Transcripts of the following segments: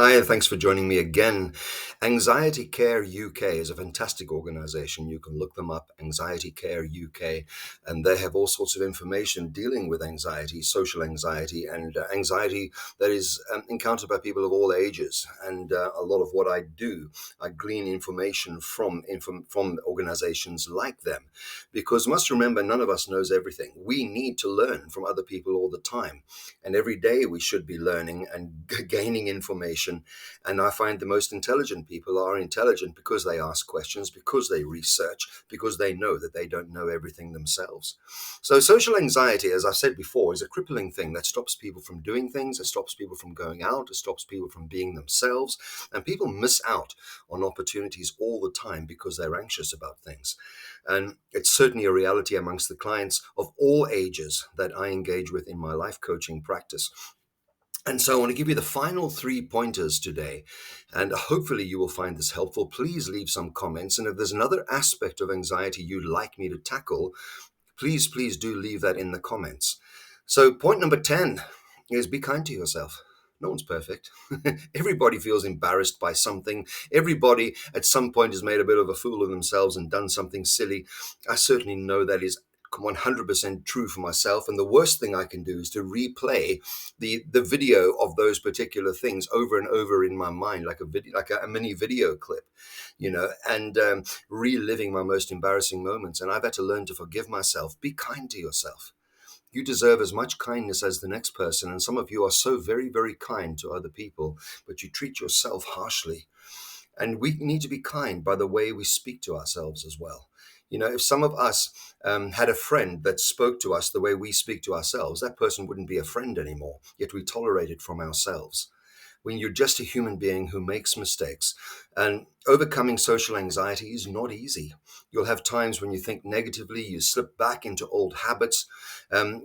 Hi, and thanks for joining me again. Anxiety Care UK is a fantastic organization. You can look them up, Anxiety Care UK, and they have all sorts of information dealing with anxiety, social anxiety, and anxiety that is encountered by people of all ages. And a lot of what I do, I glean information from organizations like them, because must remember, none of us knows everything. We need to learn from other people all the time, and every day we should be learning and gaining information. And I find the most intelligent people are intelligent because they ask questions, because they research, because they know that they don't know everything themselves. So social anxiety, as I've said before, is a crippling thing that stops people from doing things, it stops people from going out, it stops people from being themselves, and people miss out on opportunities all the time because they're anxious about things. And it's certainly a reality amongst the clients of all ages that I engage with in my life coaching practice. And so I want to give you the final 3 pointers today, and hopefully you will find this helpful. Please leave some comments. And if there's another aspect of anxiety you'd like me to tackle, please do leave that in the comments. So point number 10 is be kind to yourself. No one's perfect. Everybody feels embarrassed by something. Everybody at some point has made a bit of a fool of themselves and done something silly. I certainly know that is 100% true for myself, and the worst thing I can do is to replay the video of those particular things over and over in my mind, like a video, like a mini video clip, and reliving my most embarrassing moments. And I've had to learn to forgive myself. Be kind to yourself. You deserve as much kindness as the next person, and some of you are so very, very kind to other people, but you treat yourself harshly. And we need to be kind by the way we speak to ourselves as well. If some of us had a friend that spoke to us the way we speak to ourselves, that person wouldn't be a friend anymore, yet we tolerate it from ourselves. When you're just a human being who makes mistakes, and overcoming social anxiety is not easy. You'll have times when you think negatively, you slip back into old habits,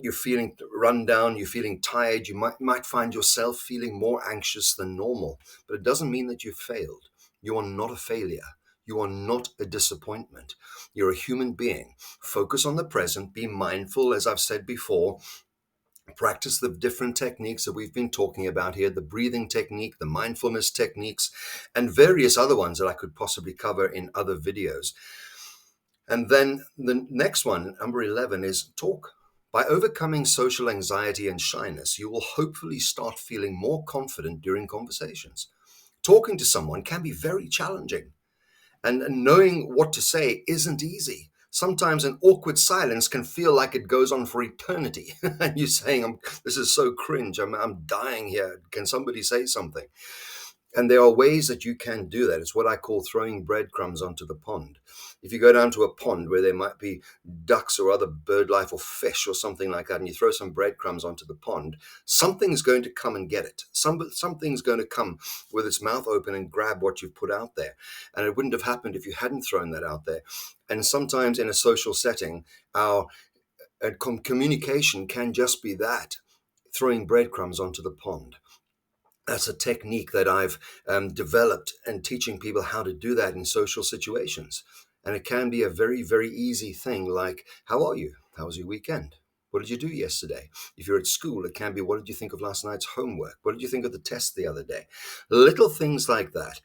you're feeling run down, you're feeling tired, you might find yourself feeling more anxious than normal, but it doesn't mean that you've failed. You are not a failure. You are not a disappointment. You're a human being. Focus on the present. Be mindful, as I've said before. Practice the different techniques that we've been talking about here, the breathing technique, the mindfulness techniques, and various other ones that I could possibly cover in other videos. And then the next one, number 11, is talk. By overcoming social anxiety and shyness, you will hopefully start feeling more confident during conversations. Talking to someone can be very challenging, and knowing what to say isn't easy. Sometimes an awkward silence can feel like it goes on for eternity. And you're saying, this is so cringe. I'm dying here. Can somebody say something? And there are ways that you can do that. It's what I call throwing breadcrumbs onto the pond. If you go down to a pond where there might be ducks or other bird life or fish or something like that, and you throw some breadcrumbs onto the pond, something's going to come and get it. Something's going to come with its mouth open and grab what you've put out there. And it wouldn't have happened if you hadn't thrown that out there. And sometimes in a social setting, our communication can just be that, throwing breadcrumbs onto the pond. That's a technique that I've developed, and teaching people how to do that in social situations. And it can be a very, very easy thing like, how are you? How was your weekend? What did you do yesterday? If you're at school, it can be, what did you think of last night's homework? What did you think of the test the other day? Little things like that.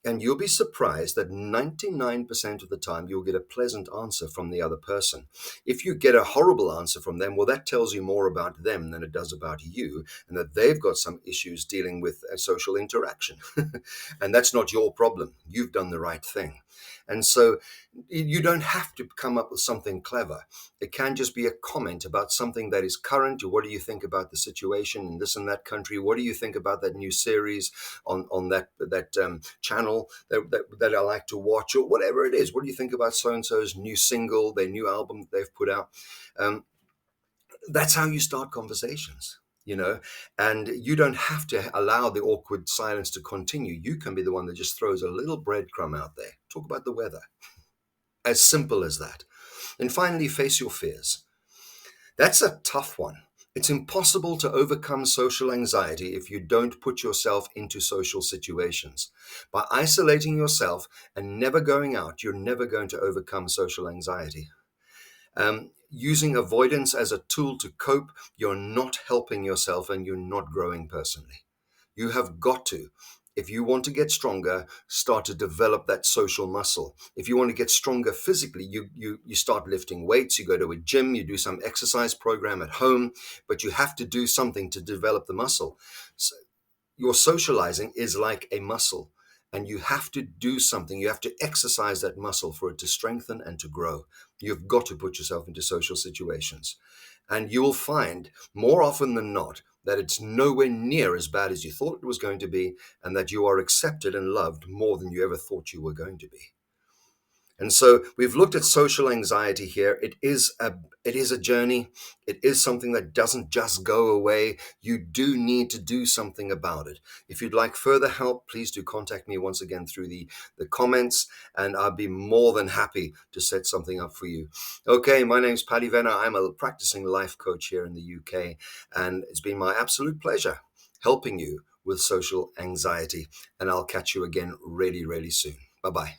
And you'll be surprised that 99% of the time you'll get a pleasant answer from the other person. If you get a horrible answer from them, well, that tells you more about them than it does about you, and that they've got some issues dealing with a social interaction. And that's not your problem. You've done the right thing. And so you don't have to come up with something clever. It can just be a comment about something that is current. What do you think about the situation in this and that country? What do you think about that new series on that channel that I like to watch, or whatever it is? What do you think about so-and-so's new single, their new album that they've put out? That's how you start conversations, and you don't have to allow the awkward silence to continue. You can be the one that just throws a little breadcrumb out there. Talk about the weather. As simple as that. And finally, face your fears. That's a tough one. It's impossible to overcome social anxiety if you don't put yourself into social situations. By isolating yourself and never going out, you're never going to overcome social anxiety. Using avoidance as a tool to cope, you're not helping yourself and you're not growing personally. You have got to If you want to get stronger, start to develop that social muscle. If you want to get stronger physically, you start lifting weights, you go to a gym, you do some exercise program at home, but you have to do something to develop the muscle. So your socializing is like a muscle, and you have to do something. You have to exercise that muscle for it to strengthen and to grow. You've got to put yourself into social situations, and you will find more often than not that it's nowhere near as bad as you thought it was going to be, and that you are accepted and loved more than you ever thought you were going to be. And so we've looked at social anxiety here. It is a journey. It is something that doesn't just go away. You do need to do something about it. If you'd like further help, please do contact me once again through the comments, and I'll be more than happy to set something up for you. Okay, my name's Paddy Venner. I'm a practicing life coach here in the UK, and it's been my absolute pleasure helping you with social anxiety. And I'll catch you again really, really soon. Bye-bye.